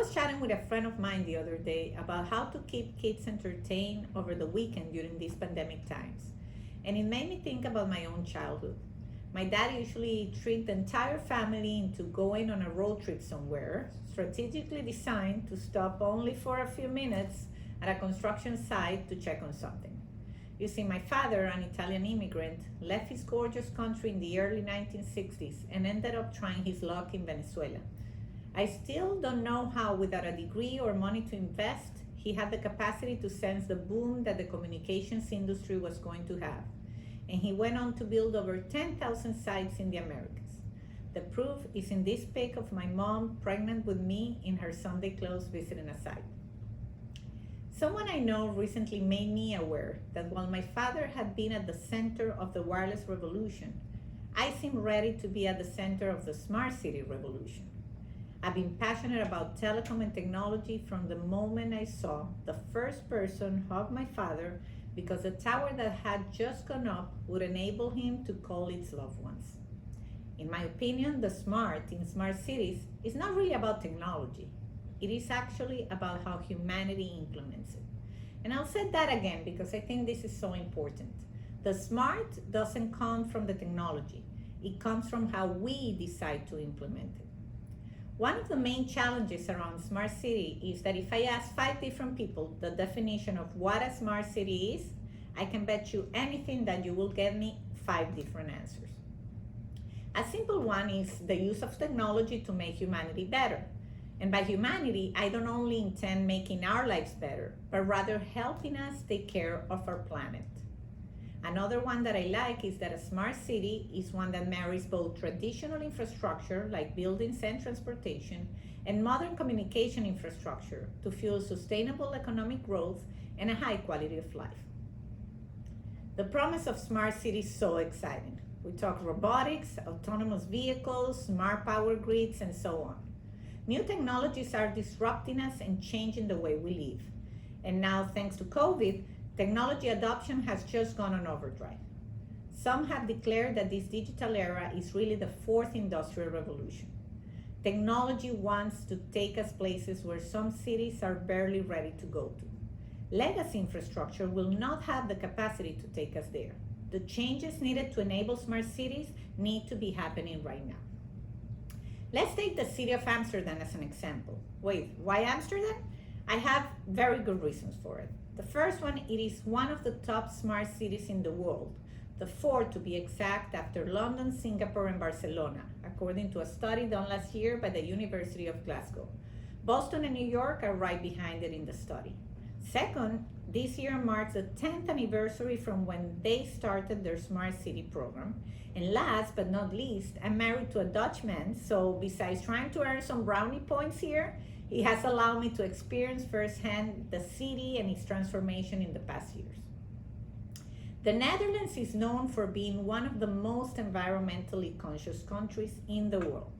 was chatting with a friend of mine the other day about how to keep kids entertained over the weekend during these pandemic times. And it made me think about my own childhood. My dad usually tricked the entire family into going on a road trip somewhere, strategically designed to stop only for a few minutes at a construction site to check on something. You see, my father, an Italian immigrant, left his gorgeous country in the early 1960s and ended up trying his luck in Venezuela. I still don't know how, without a degree or money to invest, he had the capacity to sense the boom that the communications industry was going to have. And he went on to build over 10,000 sites in the Americas. The proof is in this pic of my mom pregnant with me in her Sunday clothes visiting a site. Someone I know recently made me aware that while my father had been at the center of the wireless revolution, I seem ready to be at the center of the smart city revolution. I've been passionate about telecom and technology from the moment I saw the first person hug my father because the tower that had just gone up would enable him to call its loved ones. In my opinion, the smart in smart cities is not really about technology. It is actually about how humanity implements it. And I'll say that again because I think this is so important. The smart doesn't come from the technology. It comes from how we decide to implement it. One of the main challenges around smart city is that if I ask 5 different people the definition of what a smart city is, I can bet you anything that you will get me 5 different answers. A simple one is the use of technology to make humanity better. And by humanity, I don't only intend making our lives better, but rather helping us take care of our planet. Another one that I like is that a smart city is one that marries both traditional infrastructure like buildings and transportation and modern communication infrastructure to fuel sustainable economic growth and a high quality of life. The promise of smart cities is so exciting. We talk robotics, autonomous vehicles, smart power grids, and so on. New technologies are disrupting us and changing the way we live. And now, thanks to COVID, technology adoption has just gone on overdrive. Some have declared that this digital era is really the 4th industrial revolution. Technology wants to take us places where some cities are barely ready to go to. Legacy infrastructure will not have the capacity to take us there. The changes needed to enable smart cities need to be happening right now. Let's take the City of Amsterdam as an example. Wait, why Amsterdam? I have very good reasons for it. The first one, it is one of the top smart cities in the world, the 4th to be exact after London, Singapore, and Barcelona, according to a study done last year by the University of Glasgow. Boston and New York are right behind it in the study. Second, this year marks the 10th anniversary from when they started their Smart City program. And last but not least, I'm married to a Dutchman, so besides trying to earn some brownie points here, he has allowed me to experience firsthand the city and its transformation in the past years. The Netherlands is known for being one of the most environmentally conscious countries in the world.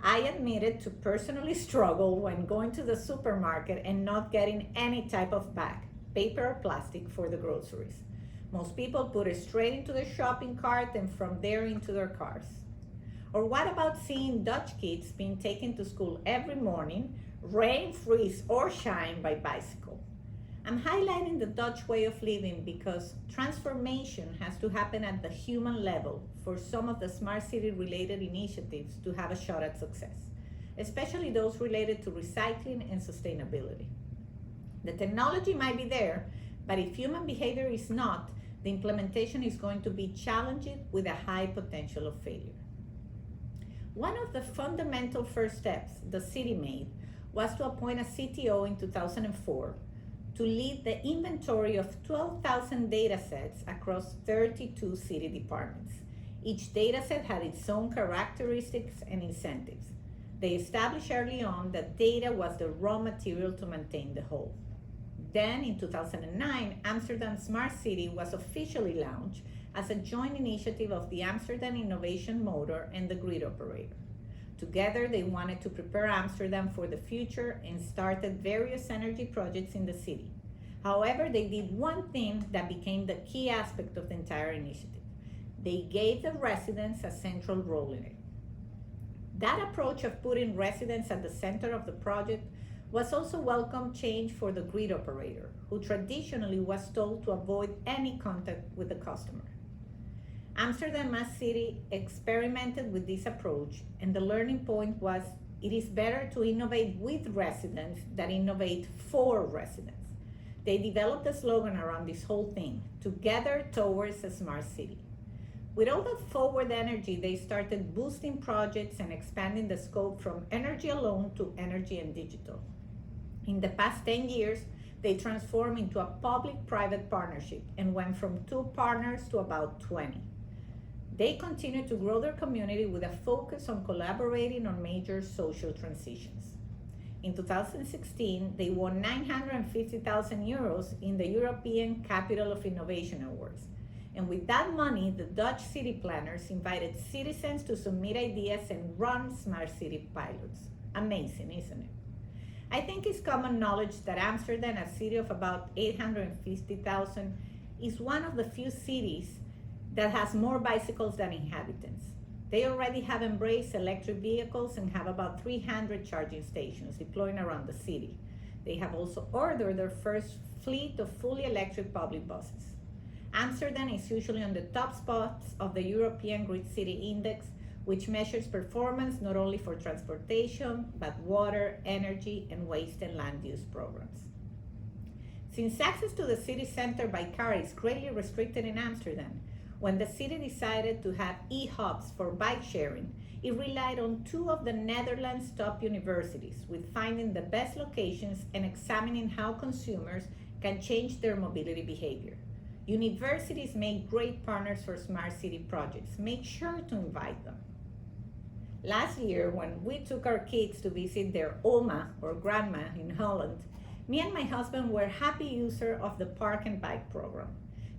I admitted to personally struggle when going to the supermarket and not getting any type of bag, paper or plastic, for the groceries. Most people put it straight into their shopping cart and from there into their cars. Or what about seeing Dutch kids being taken to school every morning, rain, freeze, or shine, by bicycle? I'm highlighting the Dutch way of living because transformation has to happen at the human level for some of the smart city related initiatives to have a shot at success, especially those related to recycling and sustainability. The technology might be there, but if human behavior is not, the implementation is going to be challenging with a high potential of failure. One of the fundamental first steps the city made was to appoint a CTO in 2004 to lead the inventory of 12,000 data sets across 32 city departments. Each data set had its own characteristics and incentives. They established early on that data was the raw material to maintain the whole. Then in 2009, Amsterdam Smart City was officially launched as a joint initiative of the Amsterdam Innovation Motor and the grid operator. Together, they wanted to prepare Amsterdam for the future and started various energy projects in the city. However, they did one thing that became the key aspect of the entire initiative. They gave the residents a central role in it. That approach of putting residents at the center of the project was also welcome change for the grid operator, who traditionally was told to avoid any contact with the customer. Amsterdam as city experimented with this approach, and the learning point was it is better to innovate with residents than innovate for residents. They developed a slogan around this whole thing, together towards a smart city. With all that forward energy, they started boosting projects and expanding the scope from energy alone to energy and digital. In the past 10 years, they transformed into a public-private partnership and went from 2 partners to about 20. They continue to grow their community with a focus on collaborating on major social transitions. In 2016, they won 950,000 euros in the European Capital of Innovation Awards. And with that money, the Dutch city planners invited citizens to submit ideas and run smart city pilots. Amazing, isn't it? I think it's common knowledge that Amsterdam, a city of about 850,000, is one of the few cities that has more bicycles than inhabitants. They already have embraced electric vehicles and have about 300 charging stations deploying around the city. They have also ordered their first fleet of fully electric public buses. Amsterdam is usually on the top spots of the European Grid City Index, which measures performance not only for transportation, but water, energy, and waste and land use programs. Since access to the city center by car is greatly restricted in Amsterdam, when the city decided to have e-hubs for bike sharing, it relied on 2 of the Netherlands' top universities, with finding the best locations and examining how consumers can change their mobility behavior. Universities make great partners for smart city projects. Make sure to invite them. Last year, when we took our kids to visit their oma or grandma in Holland, me and my husband were happy users of the Park and Bike program.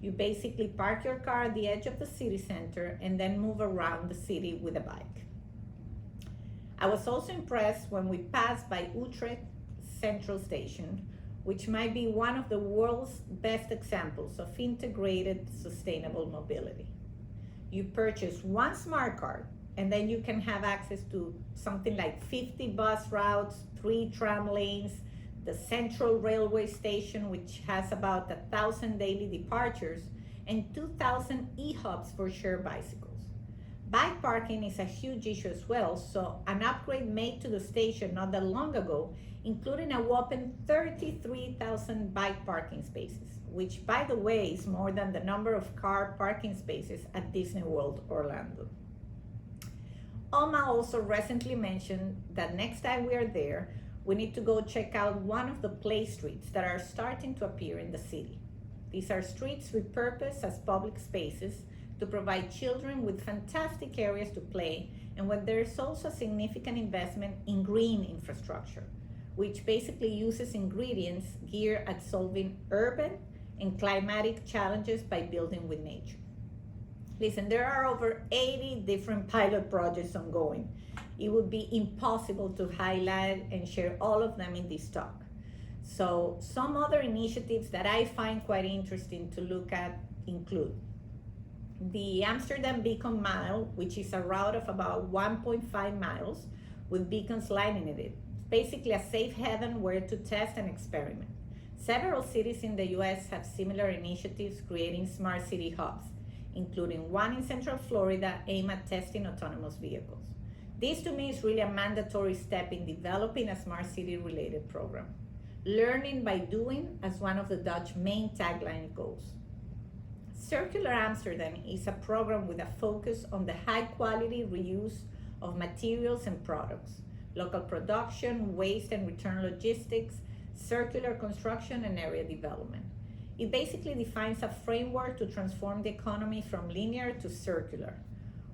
You basically park your car at the edge of the city center and then move around the city with a bike. I was also impressed when we passed by Utrecht Central Station, which might be one of the world's best examples of integrated sustainable mobility. You purchase one smart card, and then you can have access to something like 50 bus routes, 3 tram lanes, the Central Railway Station, which has about 1,000 daily departures, and 2,000 e-hubs for shared bicycles. Bike parking is a huge issue as well, so an upgrade made to the station not that long ago, including a whopping 33,000 bike parking spaces, which, by the way, is more than the number of car parking spaces at Disney World Orlando. Alma also recently mentioned that next time we are there, we need to go check out one of the play streets that are starting to appear in the city. These are streets repurposed as public spaces to provide children with fantastic areas to play, and where there's also a significant investment in green infrastructure, which basically uses ingredients geared at solving urban and climatic challenges by building with nature. Listen, there are over 80 different pilot projects ongoing. It would be impossible to highlight and share all of them in this talk. So some other initiatives that I find quite interesting to look at include the Amsterdam Beacon Mile, which is a route of about 1.5 miles with beacons lining it. It's basically a safe haven where to test and experiment. Several cities in the US have similar initiatives creating smart city hubs, including one in Central Florida aimed at testing autonomous vehicles. This to me is really a mandatory step in developing a smart city related program. Learning by doing, as one of the Dutch main tagline goes. Circular Amsterdam is a program with a focus on the high quality reuse of materials and products, local production, waste and return logistics, circular construction, and area development. It basically defines a framework to transform the economy from linear to circular.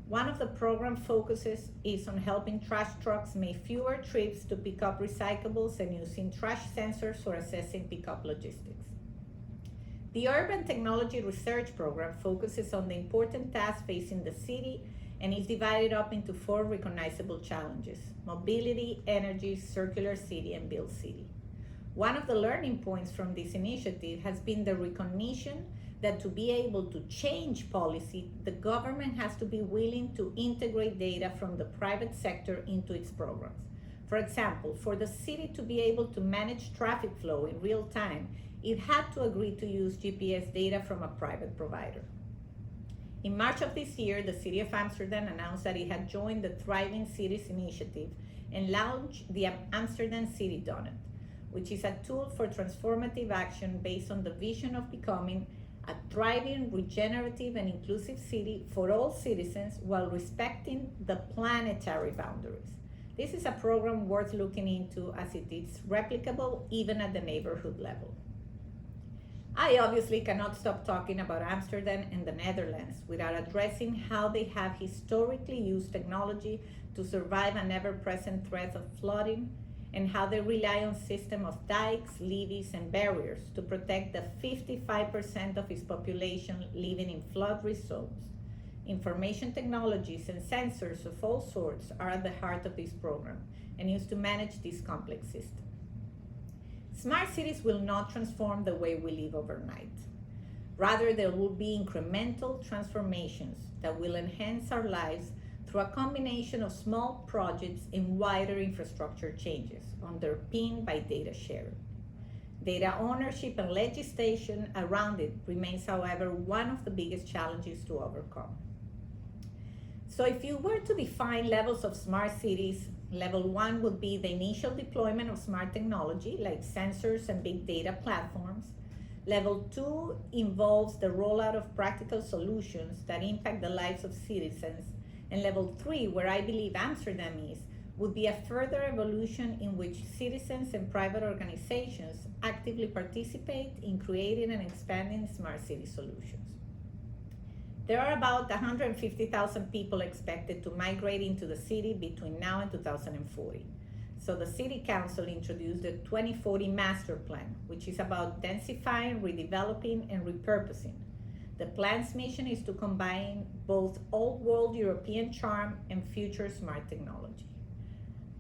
One of the program focuses is on helping trash trucks make fewer trips to pick up recyclables and using trash sensors for assessing pickup logistics. The Urban Technology Research Program focuses on the important tasks facing the city and is divided up into 4 recognizable challenges: mobility, energy, circular city, and build city. One of the learning points from this initiative has been the recognition that to be able to change policy, the government has to be willing to integrate data from the private sector into its programs. For example, for the city to be able to manage traffic flow in real time, it had to agree to use GPS data from a private provider. In March of this year, the City of Amsterdam announced that it had joined the Thriving Cities initiative and launched the Amsterdam City Donut, which is a tool for transformative action based on the vision of becoming a thriving, regenerative, and inclusive city for all citizens while respecting the planetary boundaries. This is a program worth looking into as it is replicable even at the neighborhood level. I obviously cannot stop talking about Amsterdam and the Netherlands without addressing how they have historically used technology to survive an ever-present threat of flooding, and how they rely on a system of dikes, levees, and barriers to protect the 55% of its population living in flood-risk zones. Information technologies and sensors of all sorts are at the heart of this program and used to manage this complex system. Smart cities will not transform the way we live overnight. Rather, there will be incremental transformations that will enhance our lives through a combination of small projects and wider infrastructure changes, underpinned by data sharing. Data ownership and legislation around it remains, however, one of the biggest challenges to overcome. So if you were to define levels of smart cities, level 1 would be the initial deployment of smart technology like sensors and big data platforms. Level 2 involves the rollout of practical solutions that impact the lives of citizens. And level 3, where I believe Amsterdam is, would be a further evolution in which citizens and private organizations actively participate in creating and expanding smart city solutions. There are about 150,000 people expected to migrate into the city between now and 2040. So the City Council introduced the 2040 Master Plan, which is about densifying, redeveloping, and repurposing. The plan's mission is to combine both old world European charm and future smart technology.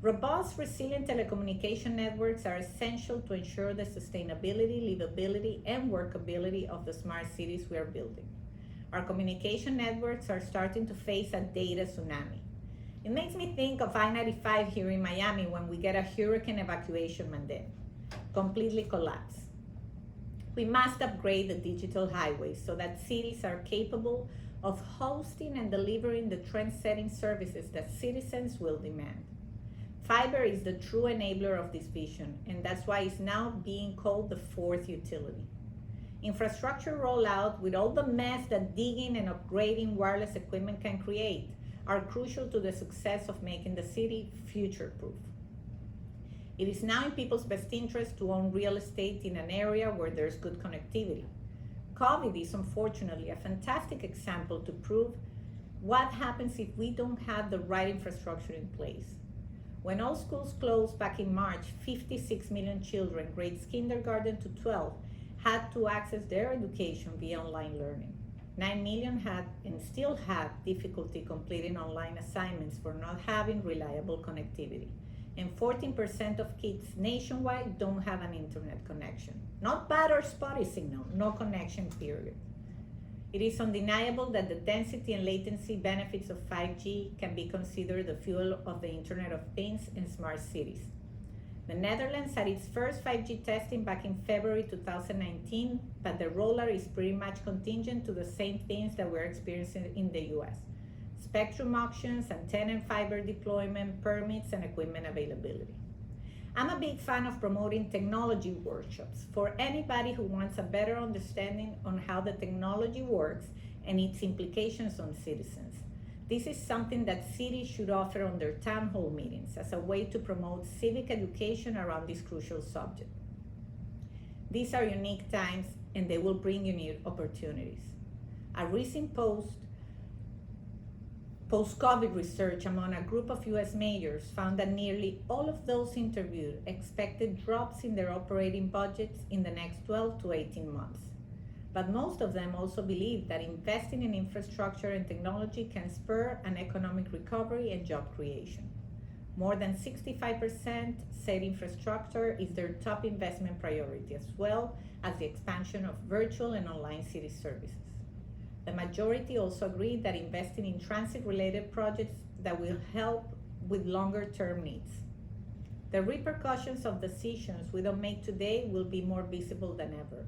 Robust, resilient telecommunication networks are essential to ensure the sustainability, livability, and workability of the smart cities we are building. Our communication networks are starting to face a data tsunami. It makes me think of I-95 here in Miami when we get a hurricane evacuation mandate. Completely collapse. We must upgrade the digital highways so that cities are capable of hosting and delivering the trend-setting services that citizens will demand. Fiber is the true enabler of this vision, and that's why it's now being called the fourth utility. Infrastructure rollout, with all the mess that digging and upgrading wireless equipment can create, are crucial to the success of making the city future-proof. It is now in people's best interest to own real estate in an area where there's good connectivity. COVID is unfortunately a fantastic example to prove what happens if we don't have the right infrastructure in place. When all schools closed back in March, 56 million children, grades kindergarten to 12, had to access their education via online learning. 9 million had and still have difficulty completing online assignments for not having reliable connectivity. And 14% of kids nationwide don't have an internet connection. Not bad or spotty signal, no connection, period. It is undeniable that the density and latency benefits of 5G can be considered the fuel of the Internet of Things in smart cities. The Netherlands had its first 5G testing back in February 2019, but the rollout is pretty much contingent to the same things that we're experiencing in the US. Spectrum auctions, antenna and fiber deployment, permits, and equipment availability. I'm a big fan of promoting technology workshops for anybody who wants a better understanding on how the technology works and its implications on citizens. This is something that cities should offer on their town hall meetings as a way to promote civic education around this crucial subject. These are unique times and they will bring unique opportunities. A recent post-COVID research among a group of US mayors found that nearly all of those interviewed expected drops in their operating budgets in the next 12 to 18 months. But most of them also believe that investing in infrastructure and technology can spur an economic recovery and job creation. More than 65% said infrastructure is their top investment priority, as well as the expansion of virtual and online city services. The majority also agreed that investing in transit-related projects that will help with longer-term needs. the repercussions of decisions we don't make today will be more visible than ever.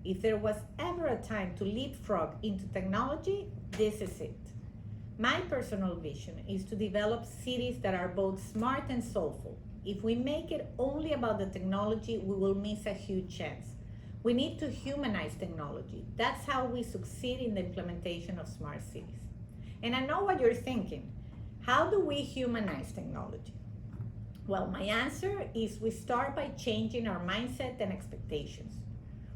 If there was ever a time to leapfrog into technology, this is it. My personal vision is to develop cities that are both smart and soulful. If we make it only about the technology, we will miss a huge chance. We need to humanize technology. That's how we succeed in the implementation of smart cities. And I know what you're thinking. How do we humanize technology? Well, my answer is we start by changing our mindset and expectations.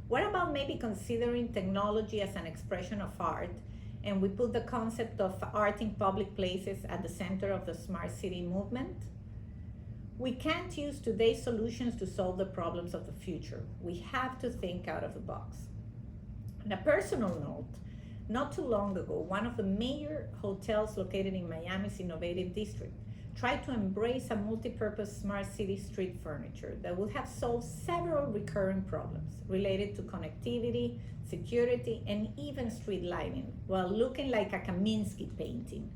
What about maybe considering technology as an expression of art, and we put the concept of art in public places at the center of the smart city movement? We can't use today's solutions to solve the problems of the future. We have to think out of the box. On a personal note, not too long ago, one of the major hotels located in Miami's innovative district tried to embrace a multi-purpose smart city street furniture that would have solved several recurring problems related to connectivity, security, and even street lighting, while looking like a Kaminsky painting.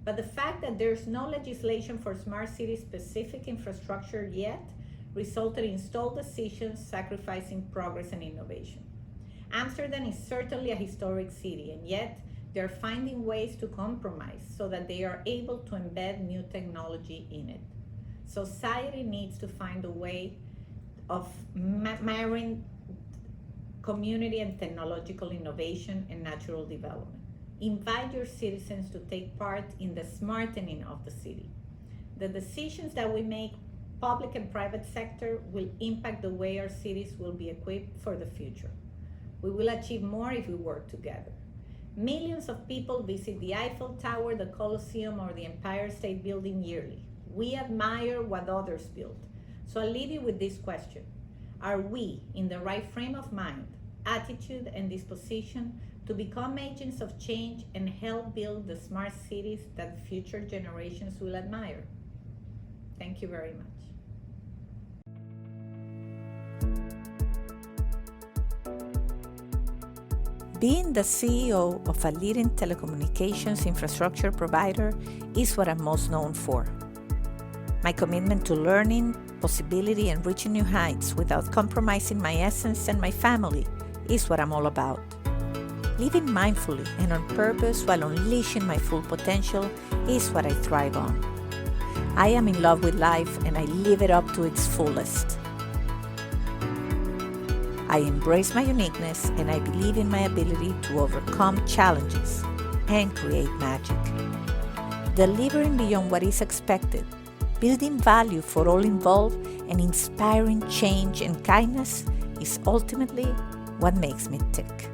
But the fact that there's no legislation for smart city-specific infrastructure yet resulted in stalled decisions, sacrificing progress and innovation. Amsterdam is certainly a historic city, and yet they're finding ways to compromise so that they are able to embed new technology in it. Society needs to find a way of marrying community and technological innovation and natural development. Invite your citizens to take part in the smartening of the city. The decisions that we make, public and private sector, will impact the way our cities will be equipped for the future. We will achieve more if we work together. Millions of people visit the Eiffel Tower, the Colosseum, or the Empire State Building yearly. We admire what others build. So I'll leave you with this question. Are we in the right frame of mind, attitude, and disposition to become agents of change and help build the smart cities that future generations will admire? Thank you very much. Being the CEO of a leading telecommunications infrastructure provider is what I'm most known for. My commitment to learning, possibility, and reaching new heights without compromising my essence and my family is what I'm all about. Living mindfully and on purpose while unleashing my full potential is what I thrive on. I am in love with life and I live it up to its fullest. I embrace my uniqueness and I believe in my ability to overcome challenges and create magic. Delivering beyond what is expected, building value for all involved, and inspiring change and kindness is ultimately what makes me tick.